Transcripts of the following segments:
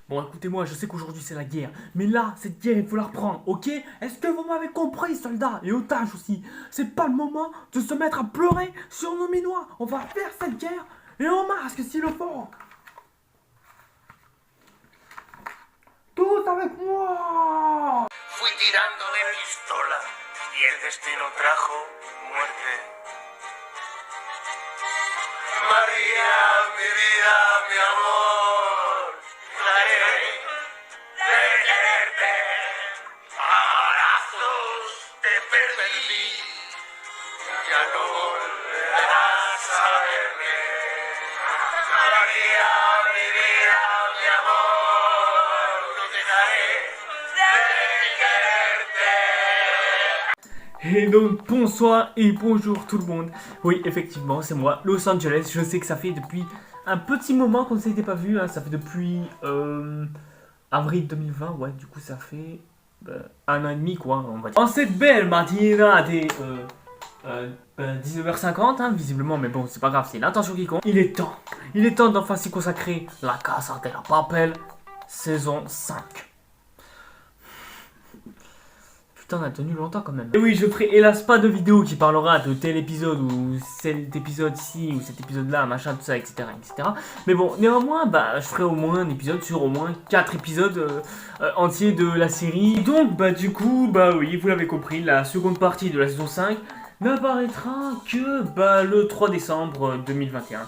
Bon, écoutez-moi, je sais qu'aujourd'hui c'est la guerre, mais là, cette guerre, il faut la reprendre, ok? Est-ce que vous m'avez compris, soldats et otages aussi? C'est pas le moment de se mettre à pleurer sur nos minois. On va faire cette guerre et en masque s'il le faut. Tous avec moi! Fui tirando de pistola y el destino trajo muerte. María, mi vida, mi amor, trataré de quererte. Abrazos te perdí, ya no volverás a verme. María, mi vida, mi amor, no dejaré de quererte. Et donc bonsoir et bonjour tout le monde. Oui, effectivement, c'est moi, Los Angeles. Je sais que ça fait depuis un petit moment qu'on ne s'était pas vu, hein. Ça fait depuis avril 2020, ouais, du coup ça fait un an et demi quoi, on va dire. En cette belle matinée des 19h50, hein, visiblement, mais bon, c'est pas grave, c'est l'intention qui compte. Il est temps d'enfin s'y consacrer. La Casa de la Papel, saison 5. Putain, on a tenu longtemps quand même. Et oui, je ferai hélas pas de vidéo qui parlera de tel épisode ou cet épisode-ci ou cet épisode-là, machin, tout ça, etc., etc. Mais bon, néanmoins, bah, je ferai au moins un épisode sur au moins 4 épisodes entiers de la série. Donc, bah, du coup, bah oui, vous l'avez compris, la seconde partie de la saison 5 n'apparaîtra que bah, le 3 décembre 2021.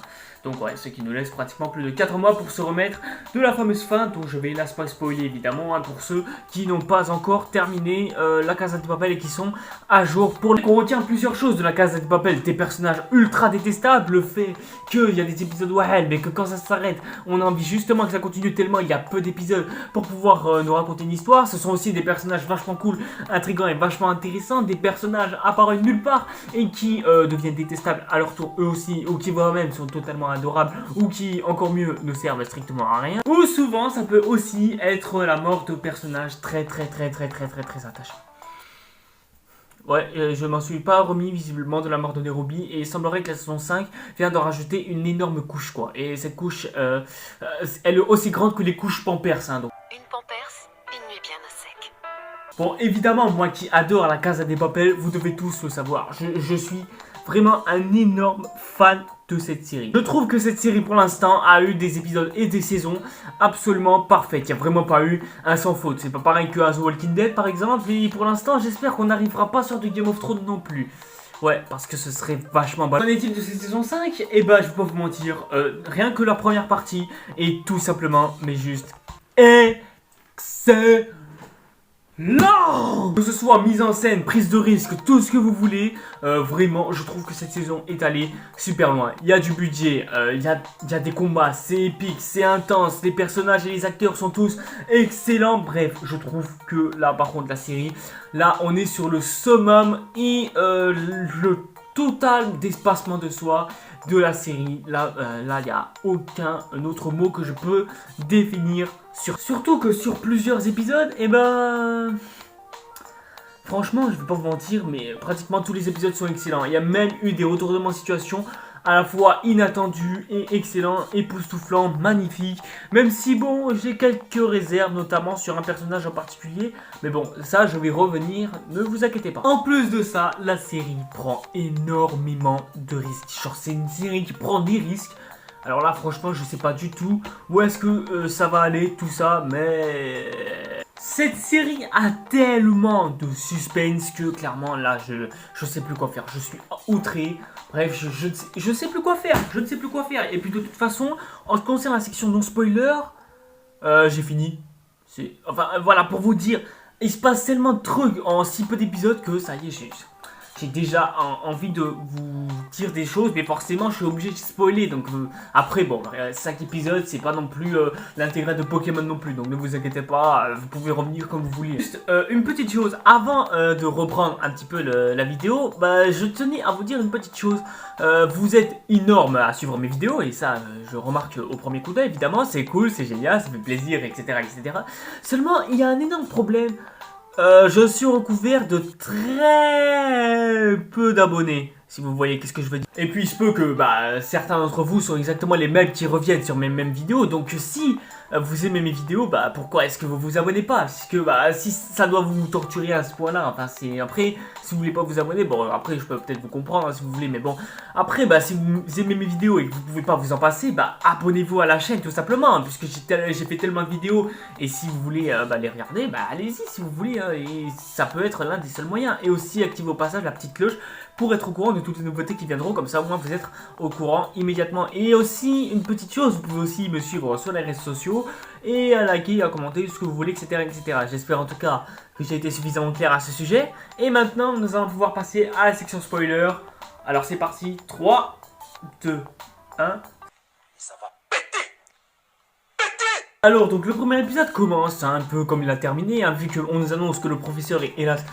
Donc ouais, ce qui nous laisse pratiquement plus de 4 mois pour se remettre de la fameuse fin, dont je vais hélas pas spoiler évidemment, hein, pour ceux qui n'ont pas encore terminé la Casa de Papel et qui sont à jour. Pour qu'on retient plusieurs choses de la Casa de Papel, des personnages ultra détestables, le fait qu'il y a des épisodes wahel, mais que quand ça s'arrête, on a envie justement que ça continue tellement il y a peu d'épisodes pour pouvoir nous raconter une histoire. Ce sont aussi des personnages vachement cool, intrigants et vachement intéressants, des personnages apparus nulle part et qui deviennent détestables à leur tour eux aussi, ou qui même sont totalement adorables, ou qui encore mieux ne servent strictement à rien. Ou souvent ça peut aussi être la mort de personnages très attachants. Ouais, je m'en suis pas remis visiblement de la mort de Nairobi et il semblerait que la saison 5 vient d'en rajouter une énorme couche quoi. Et cette couche, elle est aussi grande que les couches Pampers, hein, donc. Une Pampers, une nuit bien au sec. Bon, évidemment, moi qui adore la Casa de Papel, vous devez tous le savoir. Je suis vraiment un énorme fan de cette série. Je trouve que cette série pour l'instant a eu des épisodes et des saisons absolument parfaites. Il n'y a vraiment pas eu un sans faute. C'est pas pareil que The Walking Dead par exemple. Et pour l'instant, j'espère qu'on n'arrivera pas sur du Game of Thrones non plus. Ouais, parce que ce serait vachement bon. Qu'en est-il de cette saison 5? Eh ben, je vais pas vous mentir. Rien que la première partie est tout simplement, mais juste excellent. Non! Que ce soit mise en scène, prise de risque, tout ce que vous voulez, vraiment, je trouve que cette saison est allée super loin. Il y a du budget, il y a des combats, c'est épique, c'est intense, les personnages et les acteurs sont tous excellents. Bref, je trouve que là, par contre, la série, là, on est sur le summum et le total d'espacement de soi de la série. Là, il n'y a aucun autre mot que je peux définir. Surtout que sur plusieurs épisodes, et ben... Franchement, je vais pas vous mentir, mais pratiquement tous les épisodes sont excellents. Il y a même eu des retournements de situation à la fois inattendus et excellents, époustouflants, magnifiques. Même si bon, j'ai quelques réserves, notamment sur un personnage en particulier. Mais bon, ça je vais revenir, ne vous inquiétez pas. En plus de ça, la série prend énormément de risques. Genre c'est une série qui prend des risques. Alors là, franchement, je sais pas du tout où est-ce que ça va aller, tout ça, mais... Cette série a tellement de suspense que clairement, là, je sais plus quoi faire. Je suis outré. Bref, je sais plus quoi faire. Je ne sais plus quoi faire. Et puis de toute façon, en ce qui concerne la section non spoiler, j'ai fini. Enfin, voilà, pour vous dire, il se passe tellement de trucs en si peu d'épisodes que ça y est, j'ai déjà envie de vous dire des choses, mais forcément je suis obligé de spoiler. Donc après, bon, 5 épisodes, c'est pas non plus l'intégrale de Pokémon non plus. Donc ne vous inquiétez pas, vous pouvez revenir comme vous voulez. Juste une petite chose, avant de reprendre un petit peu la vidéo, bah, je tenais à vous dire une petite chose. Vous êtes énorme à suivre mes vidéos, et ça, je remarque au premier coup d'œil, évidemment, c'est cool, c'est génial, ça fait plaisir, etc., etc. Seulement, il y a un énorme problème. Je suis recouvert de très peu d'abonnés, si vous voyez qu'est-ce que je veux dire. Et puis il se peut que certains d'entre vous sont exactement les mêmes qui reviennent sur mes mêmes vidéos, donc si vous aimez mes vidéos, bah pourquoi est-ce que vous vous abonnez pas? Parce que bah si ça doit vous torturer à ce point-là, enfin c'est après si vous voulez pas vous abonner, bon après je peux peut-être vous comprendre hein, si vous voulez, mais bon après bah si vous aimez mes vidéos et que vous pouvez pas vous en passer, bah abonnez-vous à la chaîne tout simplement, hein, puisque j'ai fait tellement de vidéos et si vous voulez bah, les regarder, bah allez-y si vous voulez, hein, et ça peut être l'un des seuls moyens. Et aussi activez au passage la petite cloche pour être au courant de toutes les nouveautés qui viendront, comme ça au moins vous êtes au courant immédiatement. Et aussi une petite chose, vous pouvez aussi me suivre sur les réseaux sociaux et à liker, à commenter ce que vous voulez, etc. etc. J'espère en tout cas que j'ai été suffisamment clair à ce sujet. Et maintenant nous allons pouvoir passer à la section spoiler. Alors c'est parti, 3, 2, 1. Ça va péter. Alors donc le premier épisode commence un peu comme il a terminé, hein, vu qu'on nous annonce que le professeur est hélas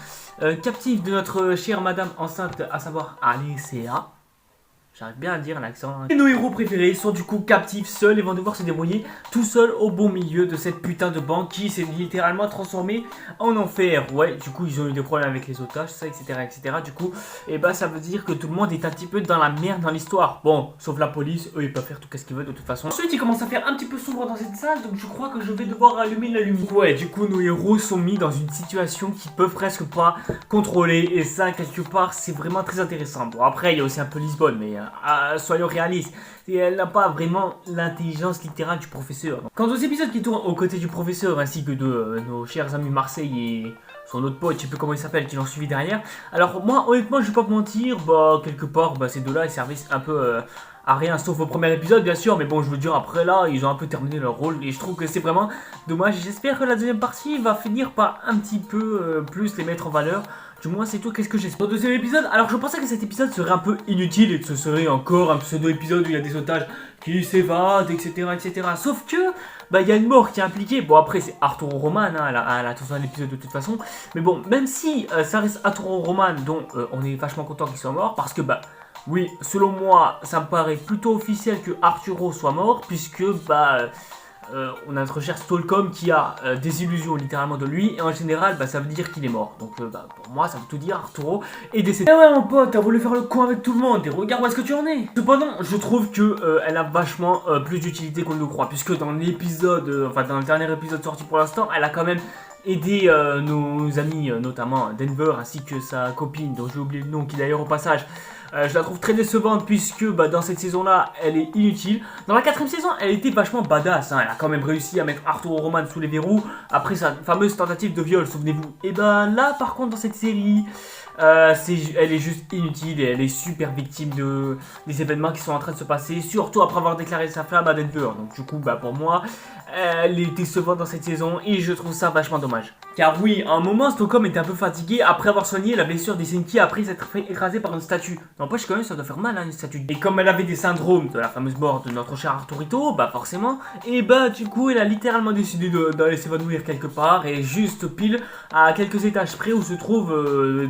captif de notre chère madame enceinte, à savoir Alicia. J'arrive bien à dire l'accent. Hein. Et nos héros préférés sont du coup captifs seuls et vont devoir se débrouiller tout seuls au beau milieu de cette putain de banque qui s'est littéralement transformée en enfer. Ouais, du coup ils ont eu des problèmes avec les otages, ça, etc. etc. Du coup, et bah ça veut dire que tout le monde est un petit peu dans la merde dans l'histoire. Bon, sauf la police, eux ils peuvent faire tout ce qu'ils veulent de toute façon. Ensuite il commence à faire un petit peu sombre dans cette salle, donc je crois que je vais devoir allumer la lumière. Ouais, du coup nos héros sont mis dans une situation qu'ils peuvent presque pas contrôler. Et ça quelque part c'est vraiment très intéressant. Bon après il y a aussi un peu Lisbonne, mais... soyons réalistes, et elle n'a pas vraiment l'intelligence littérale du professeur. Quant aux épisodes qui tournent aux côtés du professeur ainsi que de nos chers amis Marseille et son autre pote, je sais plus comment il s'appelle, qui l'ont suivi derrière. Alors moi honnêtement je vais pas me mentir, bah quelque part bah, ces deux-là ils servent un peu à rien, sauf au premier épisode bien sûr, mais bon je veux dire après là ils ont un peu terminé leur rôle et je trouve que c'est vraiment dommage. J'espère que la deuxième partie va finir par un petit peu plus les mettre en valeur. Du moins c'est tout, qu'est-ce que j'espère. Au deuxième épisode, alors je pensais que cet épisode serait un peu inutile et que ce serait encore un pseudo-épisode où il y a des otages qui s'évadent, etc. etc. Sauf que, bah il y a une mort qui est impliquée. Bon après c'est Arturo Roman, hein, à la toute fin de l'épisode de toute façon. Mais bon, même si ça reste Arturo Roman dont on est vachement content qu'il soit mort, parce que bah... oui, selon moi, ça me paraît plutôt officiel que Arturo soit mort, puisque bah... on a notre cher Stolcom qui a des illusions littéralement de lui et en général bah, ça veut dire qu'il est mort. Donc bah, pour moi ça veut tout dire, Arturo est décédé. Eh ouais mon pote, t'as voulu faire le con avec tout le monde et regarde où est-ce que tu en es. Cependant je trouve que elle a vachement plus d'utilité qu'on ne le croit, puisque dans l'épisode, enfin dans le dernier épisode sorti pour l'instant, elle a quand même aidé nos amis, notamment Denver ainsi que sa copine dont j'ai oublié le nom, qui d'ailleurs au passage je la trouve très décevante puisque bah, dans cette saison là elle est inutile. Dans la 4ème saison elle était vachement badass, hein. Elle a quand même réussi à mettre Arturo Roman sous les verrous après sa fameuse tentative de viol, souvenez-vous. Et ben là par contre dans cette série elle est juste inutile et elle est super victime des événements qui sont en train de se passer, surtout après avoir déclaré sa flamme à Denver. Donc du coup bah pour moi elle est décevante dans cette saison et je trouve ça vachement dommage. Car oui, à un moment Stockholm était un peu fatigué après avoir soigné la blessure d'Helsinki après s'être fait écraser par une statue. N'empêche quand même ça doit faire mal hein, une statue. Et comme elle avait des syndromes de la fameuse mort de notre cher Arturito, bah forcément, et bah du coup elle a littéralement décidé d'aller s'évanouir quelque part et juste pile à quelques étages près où se trouve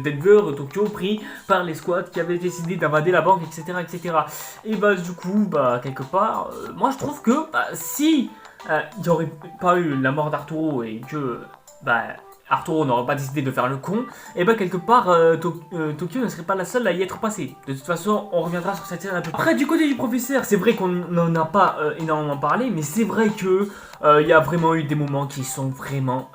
Denver, Tokyo, pris par les squats qui avaient décidé d'invader la banque, etc. etc. Et bah du coup, bah quelque part, moi je trouve que bah, si il n'y aurait pas eu la mort d'Arturo et que bah, Arturo n'aurait pas décidé de faire le con, et bah quelque part Tokyo ne serait pas la seule à y être passée. De toute façon on reviendra sur cette scène un peu. Après du côté du professeur, c'est vrai qu'on n'en a pas énormément parlé, mais c'est vrai que il y a vraiment eu des moments qui sont vraiment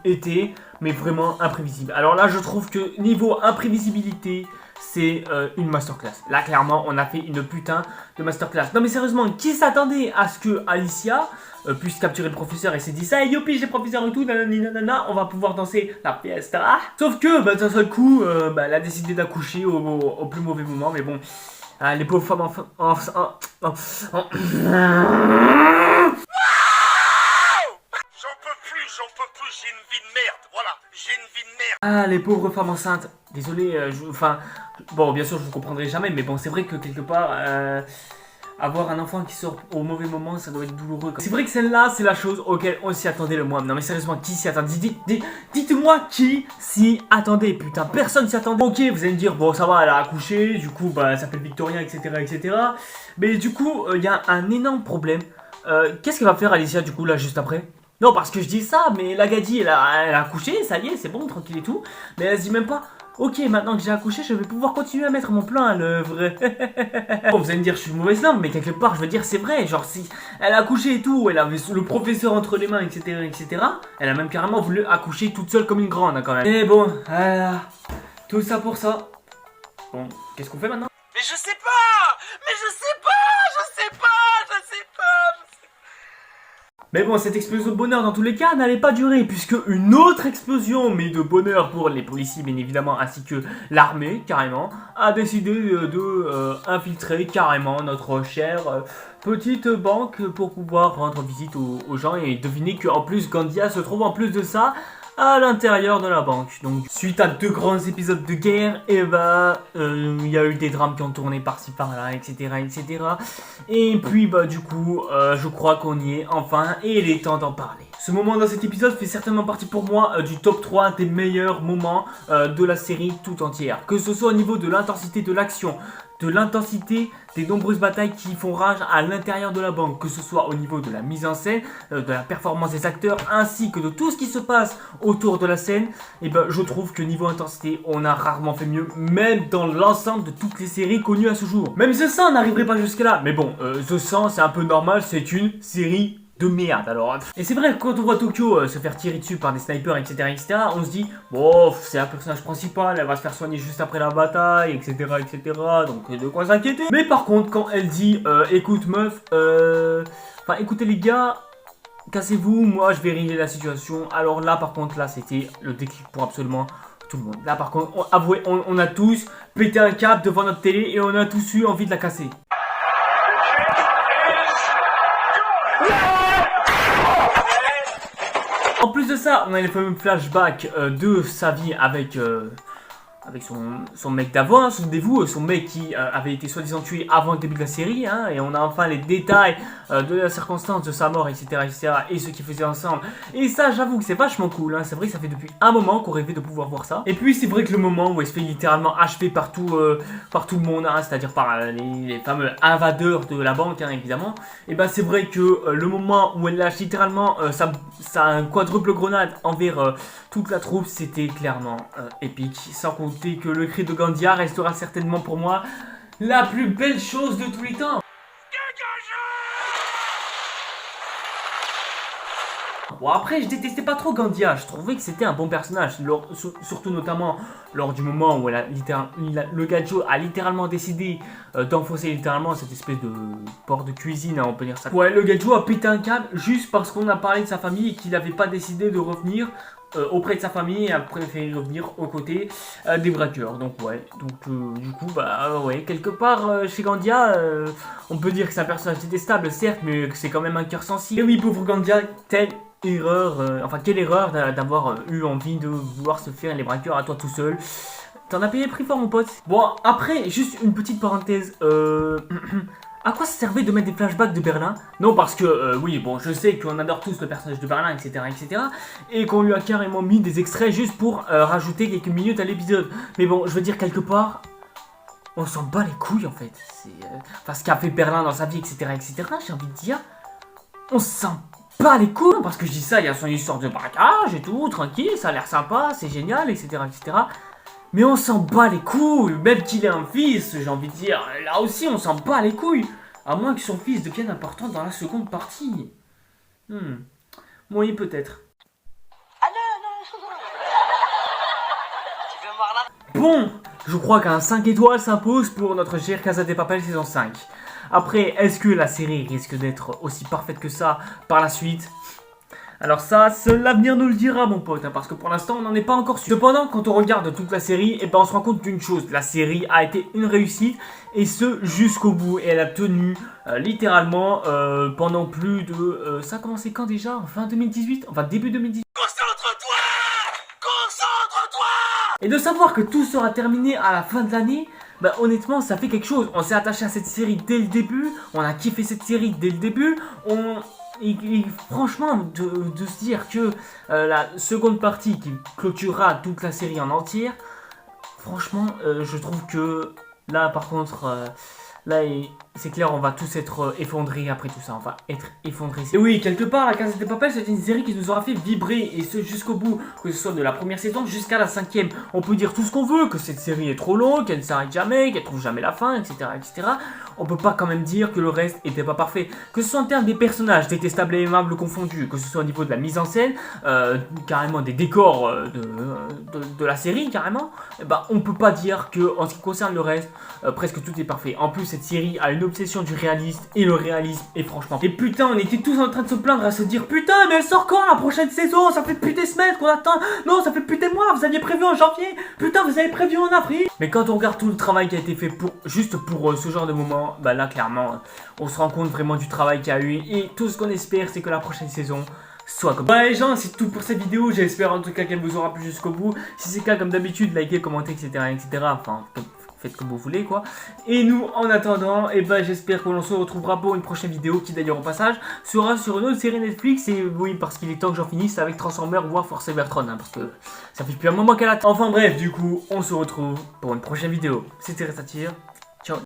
été mais vraiment imprévisibles. Alors là je trouve que niveau imprévisibilité c'est une masterclass. Là clairement on a fait une putain de masterclass. Non mais sérieusement, qui s'attendait à ce que Alicia puisse capturer le professeur et s'est dit ça, et youpi j'ai le professeur et tout, nanana, on va pouvoir danser la fiesta. Sauf que bah, d'un seul coup bah, elle a décidé d'accoucher au plus mauvais moment. Mais bon, les pauvres femmes J'en peux plus, j'ai une vie de merde, voilà, j'ai une vie de merde. Ah, les pauvres femmes enceintes. Désolé, bon, bien sûr, je vous comprendrai jamais, mais bon, c'est vrai que quelque part, avoir un enfant qui sort au mauvais moment, ça doit être douloureux. C'est vrai que celle-là, c'est la chose auquel on s'y attendait le moins. Non, mais sérieusement, qui s'y attendait? Dites-moi qui s'y attendait, putain, personne s'y attendait. Ok, vous allez me dire, bon, ça va, elle a accouché, du coup, bah, elle s'appelle Victoria, etc., etc. Mais du coup, il y a un énorme problème. Qu'est-ce qu'elle va faire, Alicia, du coup, là, juste après? Non, parce que je dis ça, mais la Gadi, elle a accouché, ça y est, c'est bon, tranquille et tout. Mais elle se dit même pas, Ok, maintenant que j'ai accouché, je vais pouvoir continuer à mettre mon plan à l'œuvre. Bon, vous allez me dire, je suis une mauvaise langue, mais quelque part, je veux dire, c'est vrai. Genre, si elle a accouché et tout, elle avait le professeur entre les mains, etc., etc., elle a même carrément voulu accoucher toute seule comme une grande, hein, quand même. Et bon, voilà. Tout ça pour ça. Bon, qu'est-ce qu'on fait maintenant? Mais je sais pas. Mais je sais pas. Je sais pas. Je sais pas. Mais bon, cette explosion de bonheur dans tous les cas n'allait pas durer, puisque une autre explosion, mais de bonheur pour les policiers bien évidemment, ainsi que l'armée carrément, a décidé de infiltrer carrément notre chère petite banque pour pouvoir rendre visite aux gens et deviner qu'en plus Gandia se trouve en plus de ça à l'intérieur de la banque. Donc suite à 2 grands épisodes de guerre, et il y a eu des drames qui ont tourné par-ci par-là, etc., etc. Et puis du coup, je crois qu'on y est enfin et il est temps d'en parler. Ce moment dans cet épisode fait certainement partie pour moi du top 3 des meilleurs moments de la série tout entière. Que ce soit au niveau de l'intensité de l'action, de l'intensité des nombreuses batailles qui font rage à l'intérieur de la banque, que ce soit au niveau de la mise en scène, de la performance des acteurs, ainsi que de tout ce qui se passe autour de la scène, et je trouve que niveau intensité, on a rarement fait mieux, même dans l'ensemble de toutes les séries connues à ce jour. Même The 100 n'arriverait pas jusque là, mais bon, The 100 c'est un peu normal, c'est une série de merde alors. Et c'est vrai que quand on voit Tokyo se faire tirer dessus par des snipers, etc., on se dit, bon, c'est un personnage principal, elle va se faire soigner juste après la bataille, etc., donc de quoi s'inquiéter. Mais par contre, quand elle dit, écoute meuf, enfin écoutez les gars, cassez-vous, moi je vais régler la situation. Alors là par contre, là c'était le déclic pour absolument tout le monde. Là par contre, avouez, on a tous pété un câble devant notre télé et on a tous eu envie de la casser. En plus de ça, on a les fameux flashbacks de sa vie avec son mec d'avant, hein, souvenez-vous, son mec qui avait été soi-disant tué avant le début de la série, hein, et on a enfin les détails de la circonstance de sa mort, etc., et ce qu'ils faisaient ensemble. Et ça, j'avoue que c'est vachement cool, hein, c'est vrai que ça fait depuis un moment qu'on rêvait de pouvoir voir ça. Et puis c'est vrai que le moment où elle se fait littéralement achever par tout le monde, hein, c'est-à-dire par les fameux invadeurs de la banque, hein, évidemment, et c'est vrai que le moment où elle lâche littéralement sa quadruple grenade envers toute la troupe, c'était clairement épique, sans compter que le cri de Gandia restera certainement pour moi la plus belle chose de tous les temps. Bon après je détestais pas trop Gandia, je trouvais que c'était un bon personnage, surtout notamment lors du moment où le Gajo a littéralement décidé d'enfoncer littéralement cette espèce de porte de cuisine, hein, on peut dire ça. Ouais, le Gajo a pété un câble juste parce qu'on a parlé de sa famille et qu'il n'avait pas décidé de revenir auprès de sa famille et a préféré revenir aux côtés des braqueurs. Donc ouais, du coup ouais, quelque part chez Gandia, on peut dire que c'est un personnage détestable certes, mais que c'est quand même un cœur sensible. Et oui, pauvre Gandia, quelle erreur d'avoir eu envie de vouloir se faire les braqueurs à toi tout seul. T'en as payé le prix fort mon pote. Bon après, juste une petite parenthèse, à quoi ça servait de mettre des flashbacks de Berlin? Non, parce que, oui, bon, je sais qu'on adore tous le personnage de Berlin, etc., et qu'on lui a carrément mis des extraits juste pour rajouter quelques minutes à l'épisode. Mais bon, je veux dire, quelque part, on s'en bat les couilles, en fait. Enfin, ce qu'a fait Berlin dans sa vie, etc., j'ai envie de dire, on s'en bat les couilles. Parce que je dis ça, il y a son histoire de braquage et tout, tranquille, ça a l'air sympa, c'est génial, etc., Mais on s'en bat les couilles, même qu'il ait un fils, j'ai envie de dire, là aussi on s'en bat les couilles, à moins que son fils devienne important dans la seconde partie. Oui, peut-être. Ah non. Tu veux voir là? Bon, je crois qu'un 5 étoiles s'impose pour notre chère Casa de Papel saison 5. Après, est-ce que la série risque d'être aussi parfaite que ça par la suite ? Alors ça, seul l'avenir nous le dira mon pote, hein, parce que pour l'instant on n'en est pas encore sûr. Cependant, quand on regarde toute la série, on se rend compte d'une chose, la série a été une réussite, et ce jusqu'au bout, et elle a tenu littéralement pendant plus de... ça a commencé quand déjà? En fin 2018? Enfin début 2018? Concentre-toi. Et de savoir que tout sera terminé à la fin de l'année, honnêtement ça fait quelque chose. On s'est attaché à cette série dès le début, on a kiffé cette série dès le début, Et franchement, de se dire que la seconde partie qui clôturera toute la série en entière, franchement, je trouve que là, par contre, c'est clair, on va tous être effondrés après tout ça, on va être effondrés. Et oui, quelque part, La Casa de Papel, c'est une série qui nous aura fait vibrer, et ce jusqu'au bout, que ce soit de la première saison jusqu'à la 5e. On peut dire tout ce qu'on veut, que cette série est trop longue, qu'elle ne s'arrête jamais, qu'elle trouve jamais la fin, etc., etc. On peut pas quand même dire que le reste était pas parfait. Que ce soit en termes des personnages, détestables et aimables confondus, que ce soit au niveau de la mise en scène, carrément des décors de la série, carrément, eh ben, on peut pas dire que, en ce qui concerne le reste, presque tout est parfait. En plus, cette série a une obsession du réalisme, et le réalisme est franchement... Et putain, on était tous en train de se plaindre, à se dire, putain, mais elle sort quand la prochaine saison? Ça fait plus des semaines qu'on attend. Non, ça fait plus des mois, vous aviez prévu en janvier. Putain, vous avez prévu en avril. Mais quand on regarde tout le travail qui a été fait juste pour ce genre de moment, bah là, clairement, on se rend compte vraiment du travail qu'il y a eu. Et tout ce qu'on espère, c'est que la prochaine saison soit comme... Bah les gens, c'est tout pour cette vidéo. J'espère en tout cas qu'elle vous aura plu jusqu'au bout. Si c'est le cas, comme d'habitude, likez, commentez, etc., etc. Enfin... faites comme vous voulez quoi. Et nous en attendant, et ben j'espère que l'on se retrouvera pour une prochaine vidéo qui d'ailleurs au passage sera sur une autre série Netflix. Et oui, parce qu'il est temps que j'en finisse avec Transformers voire Force Cybertron, hein, parce que ça fait depuis un moment qu'elle attend. Enfin bref, du coup on se retrouve pour une prochaine vidéo. C'était Restatir.